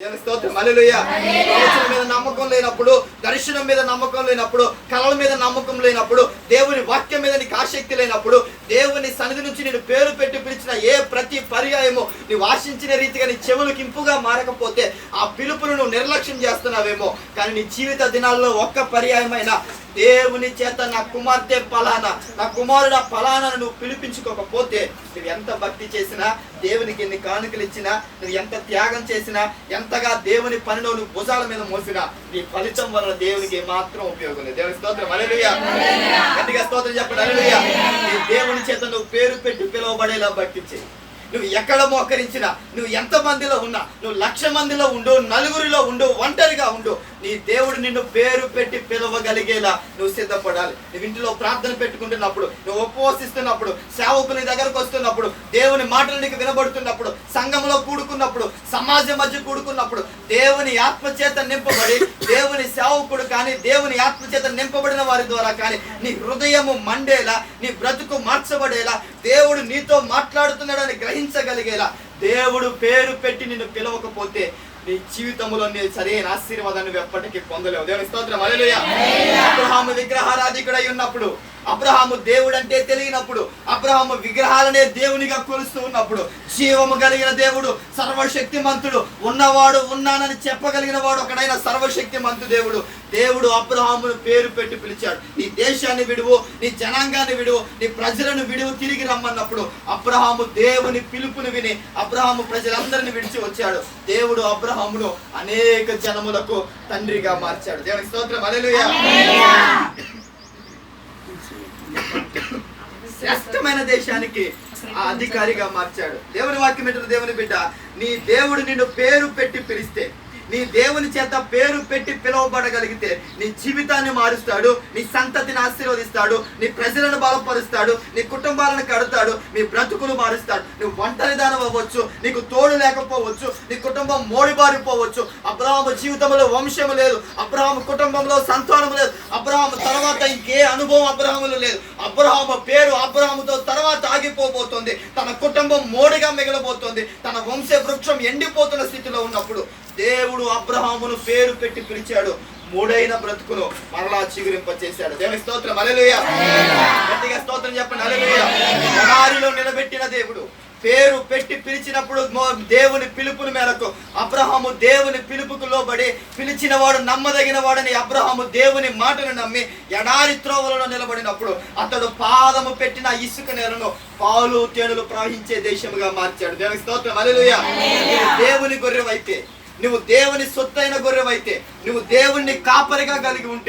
స్తోత్రం హల్లెలూయా. ప్రవచనం మీద నమ్మకం లేనప్పుడు, దర్శనం మీద నమ్మకం లేనప్పుడు, కళల మీద నమ్మకం లేనప్పుడు, దేవుని వాక్యం మీద నీకు ఆసక్తి లేనప్పుడు, దేవుని సన్నిధి నుంచి నేను పేరు పెట్టి పిలిచిన ప్రతి పర్యాయము నీవు ఆశించిన రీతిగా నీ చెవులకు ఇంపుగా మారకపోతే ఆ పిలుపును నువ్వు నిర్లక్ష్యం చేస్తున్నావేమో. కానీ నీ జీవిత దినాల్లో ఒక్క పర్యాయమైనా దేవుని చేత నా కుమార్తె ఫలానా, నా కుమారుడు ఫలానా నువ్వు పిలిపించుకోకపోతే నువ్వు ఎంత భక్తి చేసినా, దేవునికి ఎన్ని కానుకలు ఇచ్చినా, నువ్వు ఎంత త్యాగం చేసినా, ఎంతగా దేవుని పనిలో నువ్వు భుజాల మీద మోసినా నీ ఫలితం వలన దేవునికి మాత్రం ఉపయోగం లేదు. దేవుని స్తోత్రం హల్లెలూయా. గట్టిగా స్తోత్రం చెప్పండి హల్లెలూయా. నీ దేవుని చేత నువ్వు పేరు పెట్టి పిలువబడేలా భక్తి చేయి. నువ్వు ఎక్కడ మోకరించినా, నువ్వు ఎంత మందిలో ఉన్నా, నువ్వు 1,00,000 మందిలో ఉండు, 9గురిలో ఉండు, ఒంటరిగా ఉండు, నీ దేవుడు నిన్ను పేరు పెట్టి పిలవగలిగేలా నువ్వు సిద్ధపడాలి. నువ్వు ఇంటిలో ప్రార్థన పెట్టుకుంటున్నప్పుడు, నువ్వు ఉపవాసిస్తున్నప్పుడు, సేవకుని దగ్గరకు వస్తున్నప్పుడు, దేవుని మాటలు నీకు వినబడుతున్నప్పుడు, సంఘంలో కూడుకున్నప్పుడు, సమాజం మధ్య కూడుకున్నప్పుడు, దేవుని ఆత్మచేత నింపబడి దేవుని సేవకుడు కానీ దేవుని ఆత్మచేత నింపబడిన వారి ద్వారా కానీ నీ హృదయము మండేలా, నీ బ్రతుకు మార్చబడేలా, దేవుడు నీతో మాట్లాడుతున్నాడని గ్రహించగలిగేలా దేవుడు పేరు పెట్టి నిన్ను పిలవకపోతే నీ జీవితంలో నీ సరైన ఆశీర్వాదాన్ని ఎప్పటికీ పొందలేవు. దేవుని స్తోత్రం హల్లెలూయా. అబ్రహాము విగ్రహారాధికుడై ఉన్నప్పుడు, అబ్రహాము దేవుడు అంటే తెలియనప్పుడు, అబ్రహాము విగ్రహాలనే దేవునిగా కొలుస్తూ ఉన్నప్పుడు, జీవము కలిగిన దేవుడు, సర్వశక్తిమంతుడు, ఉన్నవాడు ఉన్నానని చెప్పగలిగిన వాడు ఒకడైన సర్వశక్తిమంతు దేవుడు అబ్రహామును పేరు పెట్టి పిలిచాడు. నీ దేశాన్ని విడువు, నీ జనాంగాన్ని విడువు, నీ ప్రజలను విడువు, తిరిగి రమ్మన్నప్పుడు అబ్రహాము దేవుని పిలుపుని విని అబ్రహాము ప్రజలందరిని విడిచి వచ్చాడు. దేవుడు అబ్రహామును అనేక జనములకు తండ్రిగా మార్చాడు. దేవునికి స్తోత్రం హల్లెలూయా. శ్రేష్టమైన దేశానికి ఆ అధికారిగా మార్చాడు. దేవుని వాక్యం ఏంటంటే, దేవుని బిడ్డ, నీ దేవుడు నిన్ను పేరు పెట్టి పిలిస్తే, నీ దేవుని చేత పేరు పెట్టి పిలువబడగలిగితే నీ జీవితాన్ని మారుస్తాడు, నీ సంతతిని ఆశీర్వదిస్తాడు, నీ ప్రజలను బలపరుస్తాడు, నీ కుటుంబాలను కడతాడు, నీ బ్రతుకులు మారుస్తాడు. నువ్వు ఒంటరిదానం అవ్వచ్చు, నీకు తోడు లేకపోవచ్చు, నీ కుటుంబం మోడిబారిపోవచ్చు. అబ్రహాము జీవితంలో వంశము లేదు, అబ్రహాము కుటుంబంలో సంతానం లేదు, అబ్రహాము తర్వాత ఇంకే అనుభవం అబ్రహాములో లేదు. అబ్రహాము పేరు అబ్రహాముతో తర్వాత ఆగిపోబోతుంది, తన కుటుంబం మోడిగా మిగలబోతుంది, తన వంశ వృక్షం ఎండిపోతున్న స్థితిలో ఉన్నప్పుడు దేవుడు అబ్రహామును పేరు పెట్టి పిలిచాడు. మూడైన బ్రతుకును మరలా చిగురింపచేశాడు. దేవుని స్తోత్రం హల్లెలూయా. గట్టిగా స్తోత్రం చెప్పండి హల్లెలూయా. ఎడారిలో నిలబెట్టిన దేవుడు పేరు పెట్టి పిలిచినప్పుడు దేవుని పిలుపుని మేరకు అబ్రహాము దేవుని పిలుపుకు లోబడి పిలిచిన వాడు నమ్మదగిన వాడని అబ్రహాము దేవుని మాటను నమ్మి ఎడారి త్రోవలలో నిలబడినప్పుడు అతడు పాదము పెట్టిన ఇసుక నేలను పాలు తేనెలు ప్రవహించే దేశముగా మార్చాడు. దేవుని స్తోత్రం హల్లెలూయా. దేవుని గొర్రెవైతే, నువ్వు దేవుని సొత్తైన గొర్రెవైతే, నువ్వు దేవుణ్ణి కాపరిగా కలిగి ఉంటే